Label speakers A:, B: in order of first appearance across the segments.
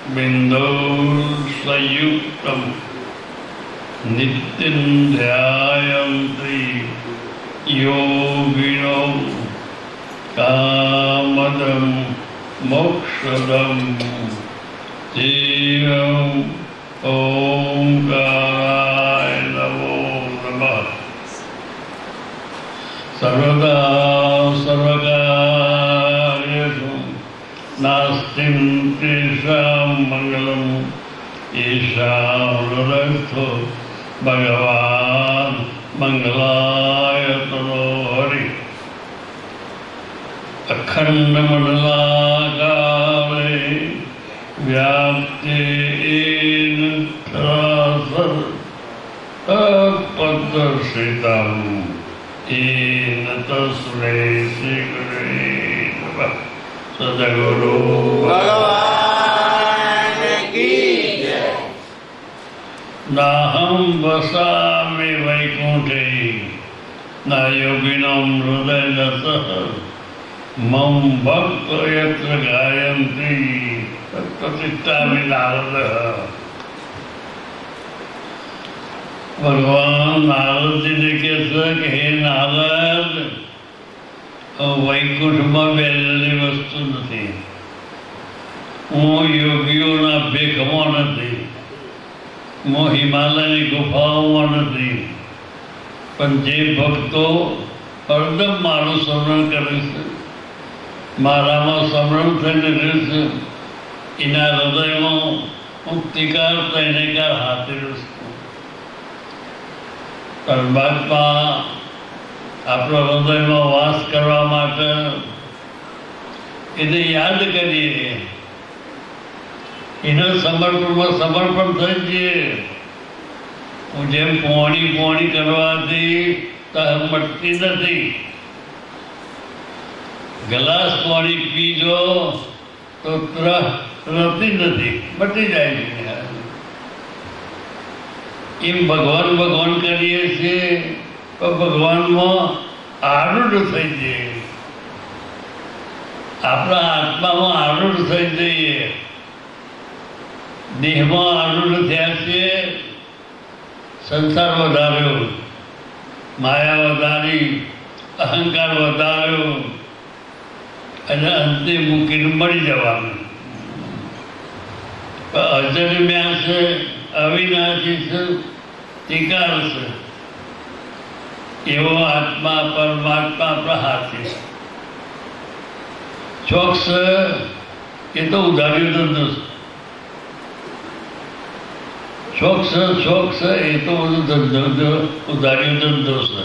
A: बिंदौ संयुक्तं नित्यं ध्यायन्ति योगिनो कामदं मोक्षदं जीवम् ओंकाराय नमो नमः। सर्वदा सर्वकार्येषु नास्ति तेषां मङ्गलम् ईशानरस्थो भगवान् मंगलाय तनो हरि। अखंडमंडलाकारे व्याप्तेन तत्पदर्शितं येन तस्मै श्रीगुरुवे नमः। सद्गुरु
B: भगवान की जय।
A: नाहं वसामि वैकुंठे न योगिनां हृदयतः मम भक्त यत्र गायन्ति तत्र तिष्ठामि नारदः। भगवान नारद जी ने कहते कि हे नारद, વૈકુંઠમાં બેલેલી વસ્તુ નથી. હું યોગીઓના ભેખમાં નથી, હું હિમાલયની ગુફાઓમાં નથી, પણ જે ભક્તો હરદમ મારું સ્મરણ કરે છે, મારામાં સ્મરણ થઈને રહેશે, એના હૃદયમાં મુક્તિકાર તૈનેકાર હાથે રહેશે. પરમાત્મા આપણા હૃદયમાં વાસ કરવા માટે એને યાદ કરીએ, એના સમર્પણમાં સમર્પણ થઈ જઈએ. હું જેમ પોણી પોણી કરવાથી તહ મટતી નથી. ગ્લાસ પાણી પીજો તો ત્રહ રહેતી નથી, મટી જાય છે. એમ ભગવાન ભગવાન કરીએ છીએ તો ભગવાનમાં આરૂઢ થઈ જઈએ, આપણા આત્મામાં આરૂઢ થઈ જઈએ. દેહમાં આરૂઢ થયા છીએ, સંસાર વધાર્યો, માયા વધારી, અહંકાર વધાર્યો અને અંતે મૂકીને મળી જવાનું. અજન્મ્યા છે, અવિનાશી છે, તિકાર છે એવો આત્મા પરમાત્મા આપણા હાથે. ચોક્સ એ તો ઉધાર્યું ધંધો છે. ચોક્સ ચોક્સ એ તો બધું ધંધો ઉધાર્યું ધંધો છે.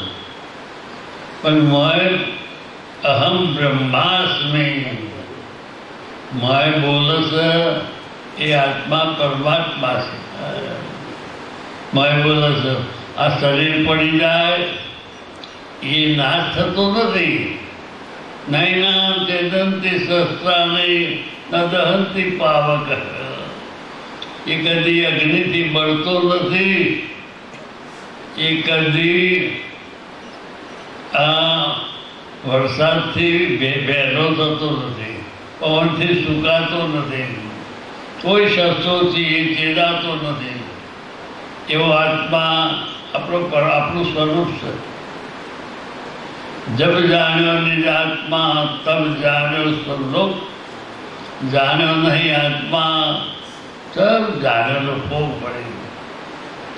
A: પણ મોય અહમ બ્રહ્માસ્મિ મોય બોલે છે એ આત્મા પરમાત્મા છે. મોય બોલે છે આ શરીર પડી જાય એ નાશ થતો નથી. નૈનાં છેદંતિ શસ્ત્રાણિ ન દહંતિ પાવક. એ કદી અગ્નિથી બળતો નથી, એ કદી આ વરસાદથી ભેરો થતો નથી, પવનથી સુકાતો નથી, કોઈ શસ્ત્રોથી એ છેદાતો નથી. એવો આત્મા આપણું સ્વરૂપ છે. जब जानो निज आत्मा तब जानो स्वलोक, जानो नहीं आत्मा तब जानो भोग पड़ेगा.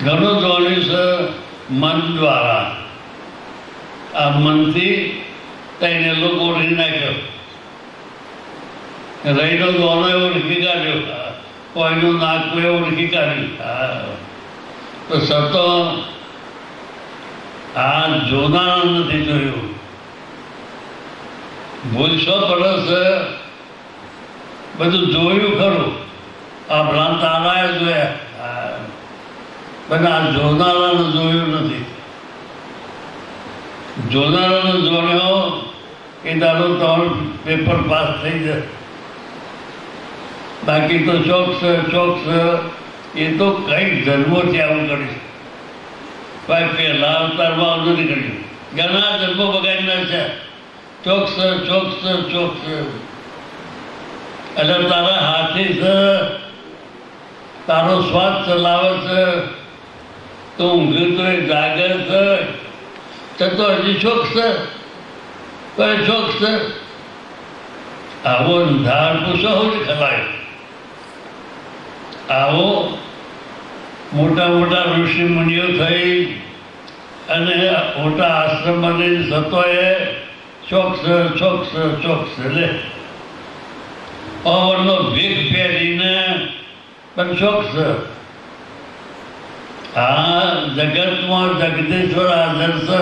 A: घणो जोड़ी से मन द्वारा आ मन थी तैने लोग ओढ़ी नाख्यो, रहीनो दोनो ओळखी काढ्यो, कोईनु नाकू ओळखी काढ्યું. તો સતો આ જોનારા નથી જોયું. ભૂલશો પડે છે, બધું જોયું ખરું, આ ભ્રાંત આરાએ જોયા, પણ આ જોનારાને જોયું નથી. જોનારાને જોડ્યો એ દાડો તમારું પેપર પાસ થઈ જાય. બાકી તો ચોક્સ ચોક્સ એ તો કંઈક જન્મોથી આવું કરીશ. ભાઈ પહેલા અવતારમાં આવું નથી કર્યું, ઘણા જન્મો બગાડીને છે. ચોક્સ ચોક્સ ચોક્સ એટલે તારા હાથી છે તારો શ્વાસ ચલાવે છે, તો ઊંઘ્યું તો એ જાગે છે, તો હજી શોખ છે, તો એ શોખ છે. આવો અંધાર પૂછો જ ખલાય. આવો મોટા મોટા ઋષિ મુનિઓ થઈ અને મોટા આશ્રમમાં થતો એ શોખ છે, શોખ છે, શોખ છે. લે પવનનો ભીખ પહેરીને પણ શોખ છે. આ જગતમાં જગદીશ્વર હાજર છે.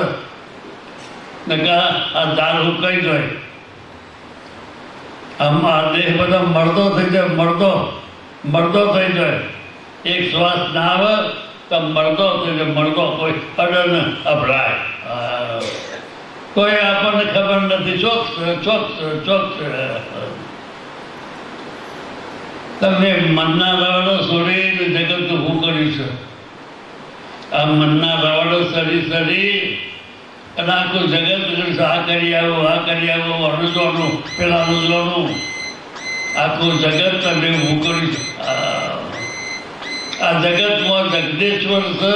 A: નકા આ દાળ ઉકાઈ જાય. આમ આ દેહ બધા મરદો થઈ જાય, મરદો થઈ જાય. એક શ્વાસ ના આવે તો મરદો થઈ જાય, મરદો કોઈ અડન અભરાય. કોઈ આપણને ખબર નથી. શોખ છે, શોખ છે, શોખ છે. તમે મનના રવાડો છોડી જગત ઊભું કર્યું છે. આ મનના રવાડો સરી અને આખું જગત આ કરી આવો, આ કરી આવો, અનુજોનું પેલા અનુજોનું આખું જગત તમે ઊભું કર્યું છે. આ જગતમાં જગદીશ્વર છે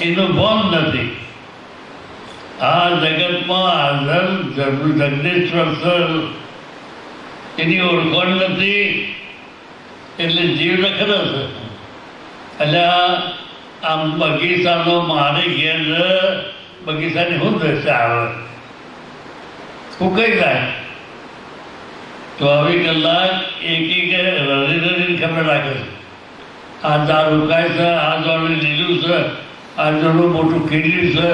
A: એનું ભાન નથી. આ જગતમાં હાજર જગદીશ્વર છે એની ઓળખાણ નથી. એટલે જીવ નખરો છે. એટલે આમ બગીચાનો મારે ઘેર બગીચાની શું દશા આવે, ફૂંકાઈ જાય. 24 કલાક એક રડીને ખબર રાખે છે. આ દાળ ઉકાય છે, આ જોડું લીલું છે, આ જોડું મોટું ખીલ્યું છે,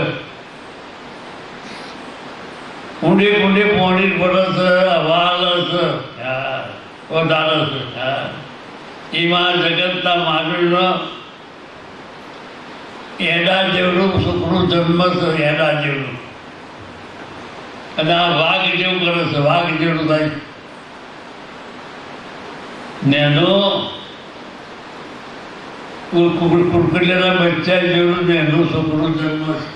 A: ઊંડી પોણી પડે છે, વાલ છે, વધારે છે. એમાં જગતના માનવીનો એડા જેવડું છોકરું જન્મ છે, એડા જેવડું. અને આ વાઘ જેવું કરે છે, વાઘ જેવડું થાય. નેનો કુરકુરેલા બચ્ચા જેવડું નેનું છોકરું જન્મ છે.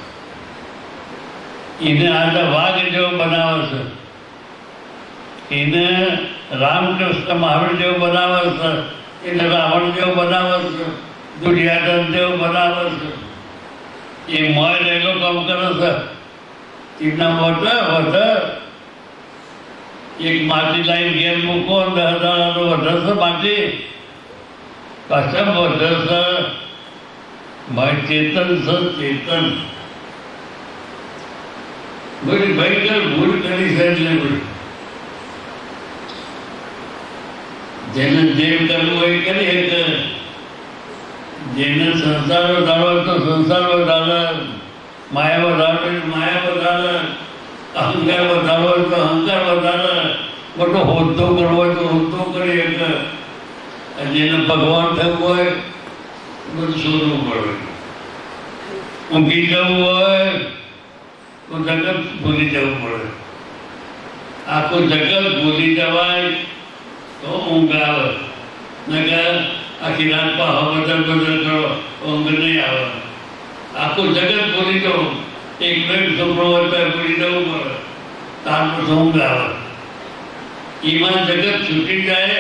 A: એને આજે વાઘ જેવો બનાવે છે. એને રામકૃષ્ણ મહાવીર જેવો બનાવે છે, એને રાવણ જેવો બનાવે છે, દુર્યોધન જેવો બનાવે છે. એ મોય રહેલો કામ કરે છે. એમના વધે એક માટી લાઈન ઘેર મૂકો, 10,000 વધે છે માટી, પાછા વધે છે. ભાઈ ચેતન છે, ચેતન. ભયંકર ભૂલ કરી છે. એટલે જેને જેમ કરવું હોય કરી શકે. જેને સંસાર વધારવો તો સંસાર વધારે, માયા વધારવો માયા વધારે, અહંકાર વધારવો હોય તો અહંકાર વધારે, મોટો હોદ્દો કરવો હોય તો હોદ્દો કરી શકે. જેને ભગવાન થવું હોય બધું શોધવું પડે. ઊંઘી જવું હોય તો જગત ભૂલી જવું પડે. આખું જગત ભૂલી જવાય તો ઊંઘ આવે. નકર આખી રાત બદલ કરો, ઊંઘ નહીં આવે. આખું જગત ભૂલી જવું. એક છોકરો હોય તો ભૂલી જવું પડે, તાર પછી ઊંઘ આવે. એમાં જગત છૂટી જાય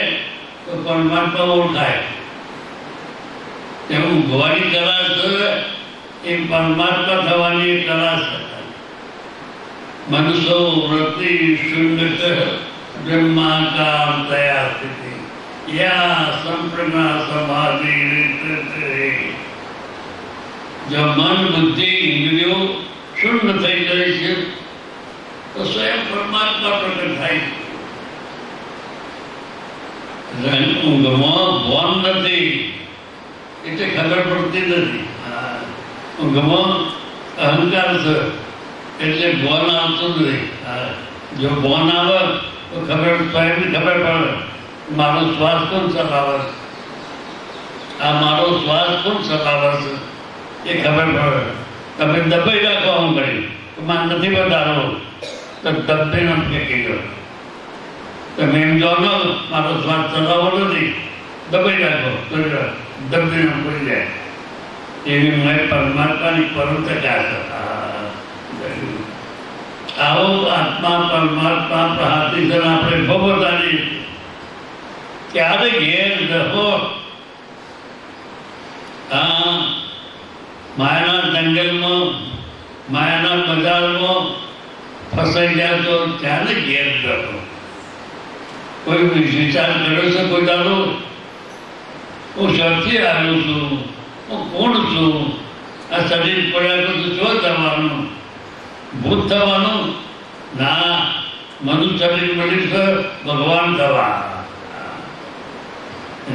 A: તો પરમાત્મા ઓળખાય. તેવું ઊંઘવાની કલા છે એ પરમાત્મા થવાની કલા છે. મનુષ્ય વૃત્તિ શૂન્ય બ્રહ્માકાર તયા સ્થિતિ યા સંપ્રજ્ઞા સમાધિ. જો મન બુદ્ધિ ઇન્દ્રિયો શૂન્ય થઈ જાય છે તો સ્વયં પરમાત્મા પ્રગટ થાય. ઊંઘમાં ભાન નથી એટલે ખબર પડતી નથી. ઊંઘમાં અહંકાર છે એટલે ભાન આવતું જ નહીં. જો ભાન આવે તો ખબર સ્વયં ખબર પડે મારો શ્વાસ કોણ ચલાવે છે, આ મારો શ્વાસ કોણ ચલાવે છે એ ખબર પડે. તમે દબાઈ રાખો આમ કરી મારે નથી વધારો તો દબાઈને ફેંકી દો. તમે એમ જાણો મારો શ્વાસ ચલાવવો નથી, દબાઈ રાખો તો દબાઈને પડી જાય. એવી મેં પરમાત્માની પરમતા છે. આવો આત્મા પરમાત્મા પ્રહાતિસર આપણે ભગવતાની ક્યારે ઘેર રહો આ માયાના જંગલમાં માયાના બજારમાં ફસાઈ જાય તો ત્યાંને ઘેર જતો. કોઈ વિચાર કર્યો છે કોઈ દાડો હું શરથી આવ્યો છું, હું કોણ છું, આ શરીર પડ્યા તો શું થવાનું, ભૂત થવાનું? ના, મનુષ્ય શરીર મળ્યું છે ભગવાન થવા.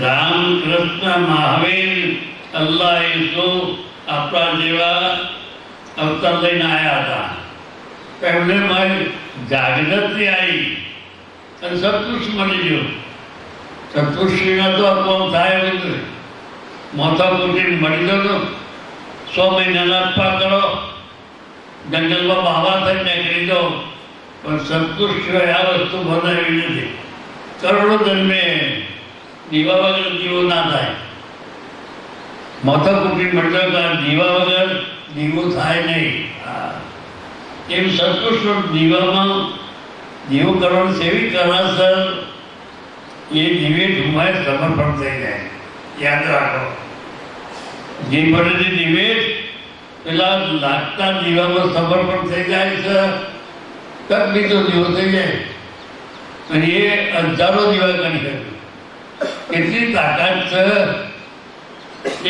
A: રામ કૃષ્ણ મહાવીર અલ્લાહ ઈસુ આપણા જેવા અવતાર લઈને આવ્યા હતા. એમને મારી જાગૃતિ આવી અને સંતુષ્ટ મળી ગયો. સંતુષ્ટિના તો આપવામાં થાય બધું. મોટા મોટી મળી ગયો તો 100 મહિનાના અપા કરો, જંગલમાં બાવા થઈ નીકળી દો, પણ સંતુષ્ટ હોય આ વસ્તુ બનાવી નથી. કરોડો જન્મે દીવા વગર દીવો ના થાય. મોટા કુટી મળતા દીવા વગર દીવો થાય નહીં. એમ સંતુષ્ટ દીવામાં દીવો કરવાનું સેવી કરાસર એ દીવે ધુમાય સમર્પણ થઈ જાય. યાદ રાખો, જે પડેલી દીવે પેલા લાગતા દીવામાં સમર્પણ થઈ જાય છે, તક બીજો દીવો થઈ જાય અને એ હજારો દીવા કરી શકે. કેટલી તાકાત છે!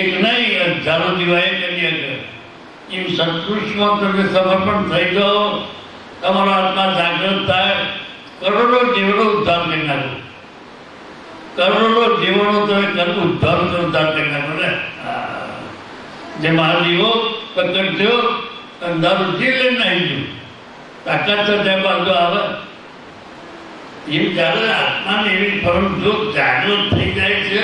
A: એક નહીં, હજારો દીવાએ કરી શકે. એમ સંતૃષ્ટમાં તમે સમર્પણ થઈ જાઓ, તમારો આત્મા જાગૃત થાય, કરોડો જીવનો ઉદ્ધાર કરી નાખો. કરોડો જીવનો તમે ઉદ્ધાર કરી નાખો ને. જે મહાદેવો પકડજો અંધારું જે લઈને આવી ગયું, તાકાત તો ત્યાં બાજુ આવે. એમ જ્યારે આત્માને એવી ફરમ જો જાગૃત થઈ જાય છે,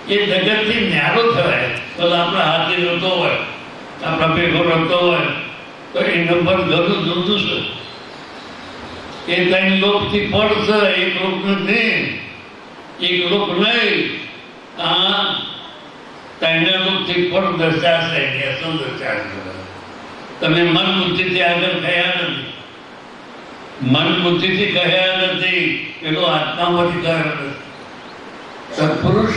A: એ જગતથી ન્યારો થવાય. તો આપણા હાથે રહેતો હોય, આપણા ભેગો રહેતો હોય તો એ નંબર ઘણું જુદું છે. એ ત્રણ લોકથી પડશે, એક લોક નહીં, એક લોક નહીં. આ ત્રણે લોકથી પડ દર્શાશે, અસલ દર્શાશે. તમે મન બુદ્ધિથી આગળ ગયા નથી, મન બુદ્ધિથી કહ્યા નથી, પેલો આત્મામાંથી કહ્યો નથી. સત્પુરુષ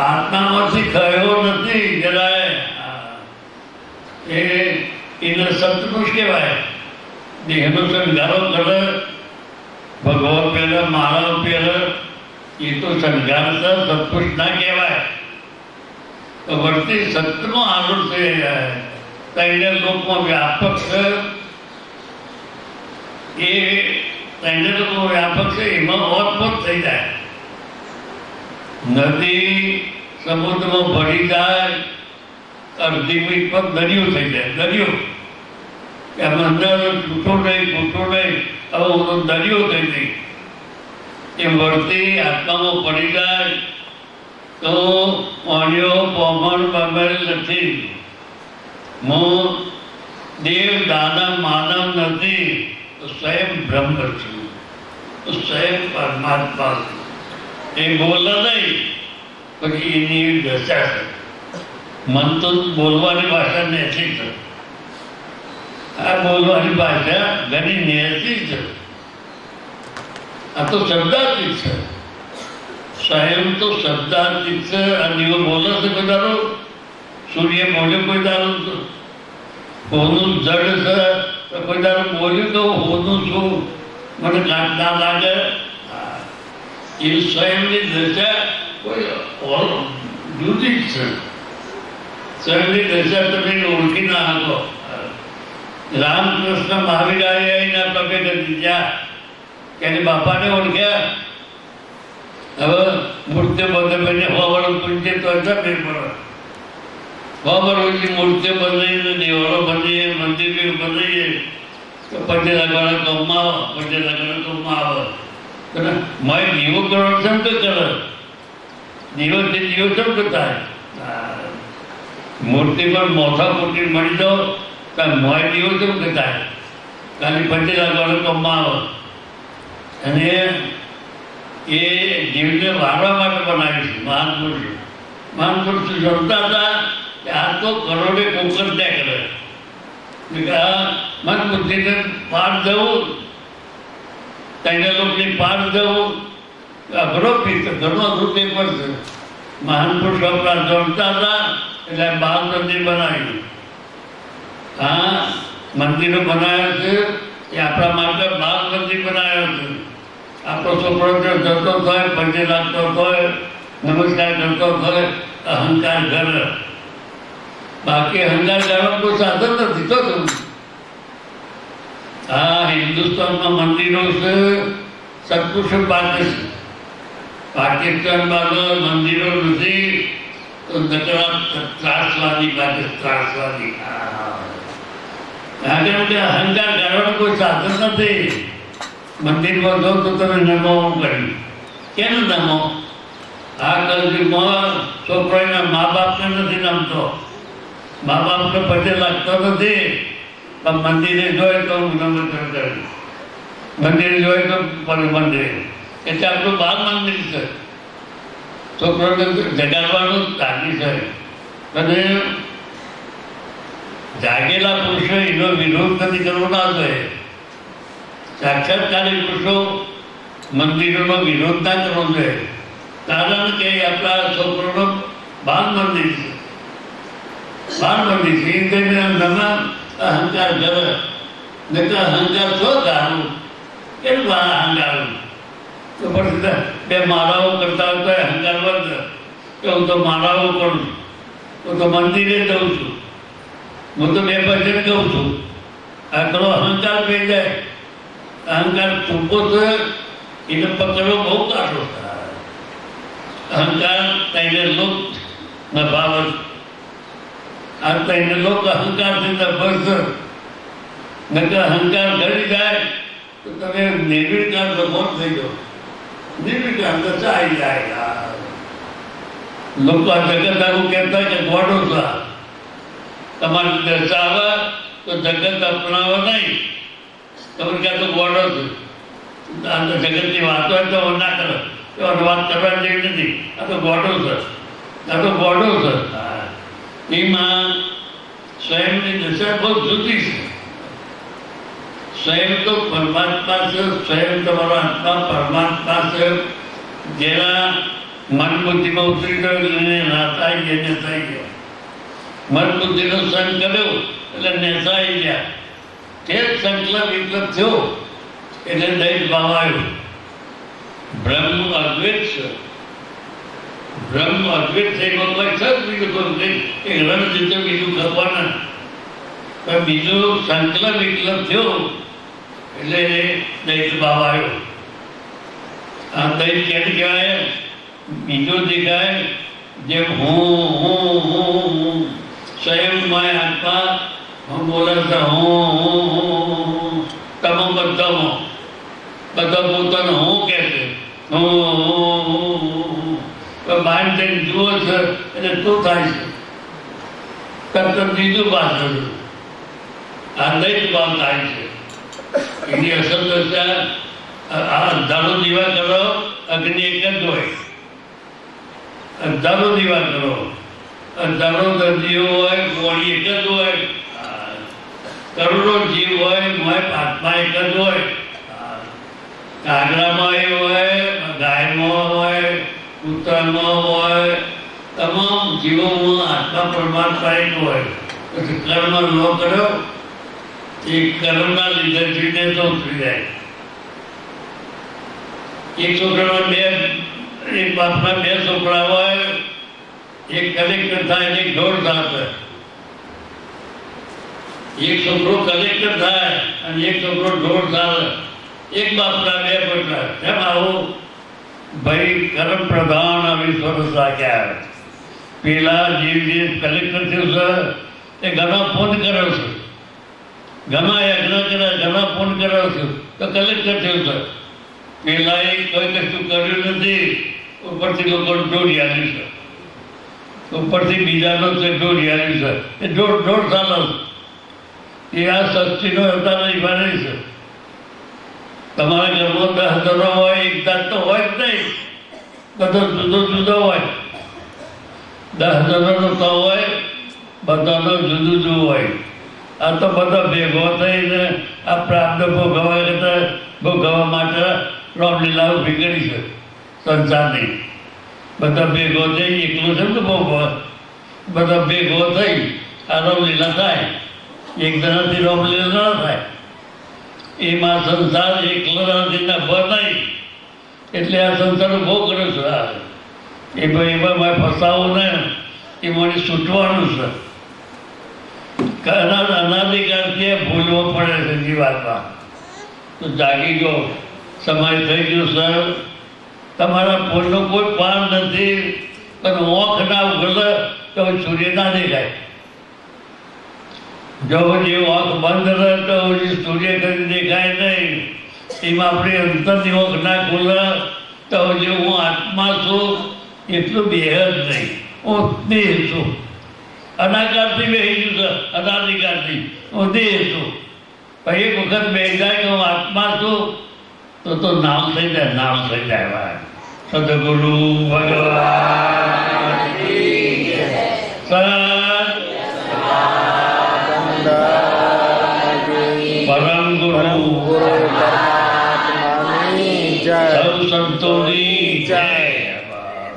A: આત્મામાંથી કહ્યો નથી જરાય. એને સત્પુરુષ કહેવાય. દેહનો શણગારો કરે, ભગવાન પહેલા માળા પહેલા, એ તો શણગાર છે, સત્પુરુષ ના કહેવાય. તો વર્તી સત્યનો આરોપ થઈ જાય. ત્રણે લોકમાં વ્યાપક છે, એ ત્રણે લોકો વ્યાપક છે, એમાં ઓતપોત થઈ જાય. નદી સમુદ્રમાં ભળી જાય, અડધી મીટ પર દરિયો થઈ જાય. દરિયો એમ અંદર છૂટો નહીં, હવે હું દરિયો થઈ ગઈ. એ વર્તી આત્મામાં પડી જાય તો પાણીઓ પવન પામેલ નથી. હું દેવ દાનવ માનવ નથી, સ્વયં બ્રહ્મ છું, સ્વયં પરમાત્મા છું. એ બોલે નહીં, પછી એની દશા છે. મન તો બોલવાની ભાષા નેચી છે, આ બોલવાની ભાષા ઘણી નેચી છે. આ તો શબ્દાર્થિક છે. સ્વયં તો શબ્દાર્થિક છે. અને એવો બોલે છે કોઈ દારો, સૂર્ય બોલ્યો કોઈ દારો, હોનું જડ છે તો કોઈ દારો બોલ્યું તો હોનું છું મને ના લાગે. એ સ્વયંની દશા કોઈ જુદી જ છે. સ્વયંની દશા તમે ઓળખી ના શકો. રામકૃષ્ણ મહાવીર એના પગે નથી ગયા કે બાપાને ઓળખ્યા. હવે મૂર્તિઓ બધે બને હોવાળો પૂછે તો અસર નહીં પડે. હોવાળો મૂર્તિઓ બનાવીને દેવાળો બનાવીએ, મંદિર બનાવીએ તો પગે લાગવાના કામમાં આવે, પગે લાગવાના કામમાં આવે. મારે દીવો કરવાનો શબ્દ કરે, દિવસથી દીવો શબ્દ થાય. મૂર્તિ પર મોટા મોટી મળી જાઓ ત્યારે મોય દીવો શબ્દ થાય, કારણ પગે લાગવાના કામમાં આવે. અને એ જીવને વાળવા માટે બનાવી છે મહાનપુરુષો. મહાનપુરુષો જમતા હતા કે આ તો કરોડે કોકર ત્યાં કરે. આ મન બુદ્ધિને પાર જવું, તેને લોકોની પાર જવું અઘરો પીસ, ઘણો અઘરું પેપર છે. મહાન પુરુષો આપણા જમતા હતા એટલે બાલ મંદિર બનાવ્યું. હા, મંદિરો બનાવ્યા છે એ આપણા માટે બાલ મંદિર બનાવ્યો છે. આપણો છોકરો જો જતો થાય, પગે લાગતો હોય, નમસ્કાર કરતો હોય, અહંકાર કરે. બાકી અહંકાર કરવાનું કોઈ સાધન નથી. તો હા, હિન્દુસ્તાનમાં મંદિરો છે, સત્પુરુષો પાસે છે. પાકિસ્તાનમાં મંદિરો નથી, તો નકરા ત્રાસવાદી પાસે ત્રાસવાદી. કારણ કે અહંકાર કરવાનું કોઈ સાધન નથી. મંદિરમાં જો તો તમે નમો કરી કેમ નમો? આ કલયુગમાં છોકરો એના મા બાપને નથી નમતો, મા બાપને પગે લાગતો નથી, પણ મંદિરે જોઈએ તો નમસ્કાર કરે, મંદિરે જોઈએ તો મંદિરે. એટલે આપણું બાલ મંદિર છે. છોકરોને જગાડવાનું તાકી છે. અને જાગેલા પુરુષો એનો વિરોધ નથી કરવો ના જોઈએ. સાક્ષાત્કારી પુરુષો મંદિરોનો વિરોધ ના કરવો જોઈએ. કારણ કે આપણા છોકરોનો બાલ મંદિર છે, બાલ મંદિર છે. એ કહીને નમા અહંકાર કરે ને કે અહંકાર છો ધારું કેમ અહંકાર? તો પછી બે માળાઓ કરતા હોય તો અહંકાર વધે કે હું તો માળાઓ કરું છું, હું તો મંદિરે જઉં છું, હું તો બે ભજન કહું છું. આ થોડો અહંકાર થઈ જાય. અહંકાર ટૂંકો છે, એને પકડવો બહુ કાઢો થાય. અહંકાર તઈને લોક નભાવ. આ તઈને લોક અહંકારથી નભસ. નકર અહંકાર ઘડી જાય તો તમે નિર્વિકાર ભગવાન થઈ જાઓ. નિર્વિકાર દશા આવી જાય. લોકો આ જગત આવું કહેતા કે ગોડો છે. તમારી દશા આવે તો જગત અપનાવો નહીં. તમે ક્યાં તો ગોડો છે. આ તો જગતની વાતો હોય તો ના કરો, તો વાત કરવા જેવી નથી. આ તો ગોડો છે, આ તો ગોડો છે. એમાં સ્વયંની દશા બહુ જુદી છે. સ્વયં તો પરમાત્મા છે, સ્વયં તમારો આત્મા પરમાત્મા છે. જેના મન બુદ્ધિમાં ઉતરી ગયો એને નાસાઈ ગયા, નેસાઈ ગયા. મન બુદ્ધિનો સંગ કર્યો એટલે નેસાઈ ગયા. તે સંકલ્પ વિકલ્પ થયો એટલે દૈત ભાવ આવ્યો. બ્રહ્મ અદ્વૈત છે. બ્રહ્મ અદ્વૈત થયેલો કોઈ છે બીજું કોઈ એક રણજીતો બીજું ખબર. પણ બીજું સંકલ્પ વિકલ્પ થયો એટલે દૈત ભાવ આવ્યો. આ દૈત કેમ કહેવાય? બીજો દેખાય જેમ હું સ્વયંમય આત્મા હું બોલે છે. હું તમે બધા પોતાનો હું કહે છે. હું બાર જઈને જુઓ છે એટલે શું થાય છે? તરત બીજું પાછળ આ દૈત ભાવ થાય છે. એની અસર દશા આ અંધારો દીવા કરો, અગ્નિ એક જ હોય. અંધારો દીવા કરો, અંધારો દર્દીઓ હોય, ગોળી એક જ હોય. કરોડો જીવ હોય, આત્મા એક જ હોય. કાગડામાં એ હોય, ગાયમાં હોય, કૂતરામાં હોય, તમામ જીવોમાં આત્મા પરમાત્મા એક હોય. પછી કર્મ ન કર્યો એ કર્મના લીધે જીવને તો ઉતરી જાય. એક છોકરામાં એક બાપના બે છોકરા હોય, એક કલેક્ટર થાય ને એક ઢોર થાય. એક છોકરો કલેક્ટર થાય અને એક છોકરો ઢોર થાય. એક બાપના બે પટલા. એમ આવું ભાઈ કર્મ પ્રધાન વિશ્વ રાખ્યા. પેલા જે કલેક્ટર થયું છે એ ઘણા ફોન કર્યો છે, ઘણા યજ્ઞ કર્યા, ઘણા ફોન કર્યો છે તો કલેક્ટર થયું છે. પેલા એ કોઈ કશું કર્યું નથી, ઉપરથી લોકો દોડી આવ્યું છે. ઉપરથી બીજાનો દોડી આવ્યું છે. એ દોઢ સાલ એ આ સસ્તીનો હતા નહીં બને છે. તમારા ઘરમાં 10 જણો હોય, એક જાત તો હોય જ નહીં, બધો જુદો જુદો હોય. 10 જણોનો તો હોય, બધાનો જુદું જુદું હોય. આ તો બધા ભેગો થઈને આ પ્રાપ્ત ભોગવવા માટે રામલીલાઓ ભીગડી છે સંસારની. બધા ભેગો થઈ એકલો છે ને તો બહુ બધા ભેગો થઈ આ રામલીલા થાય એક જણાથી રામલીલા ન થાય એમાં સંસાર એકલાથી નભર નહીં એટલે આ સંસાર બહુ કરે છે એ ભાઈ એમાં મારે ફસાવું ને એમાં છૂટવાનું છે અનાધિકારથી ભૂલવો પડે છે જીવાતમાં તો જાગી ગયો સમય થઈ ગયો સર તમારા ફૂલનો કોઈ પાર નથી પણ ઓખ ના ઉઘડે તો સૂર્ય ના દેખાય જો જે ઓખ બંધ રહે તો સૂર્ય કદી દેખાય નહીં એમાં આપણી અંતરની ઓખ ના ખુલે તો જે હું આત્મા છું એટલું બેહદ નહીં હું દેહ છું અનાકારથી બેસી ગયું છે અનાધિકારથી હું દેહ છું પણ એક વખત બેસી જાય કે હું આત્મા છું તો નામ થઈ જાય નામ થઈ જાય ભાઈ સદગુરુ ભગવાન પરમ ગુરુ સૌ સંતોની જય.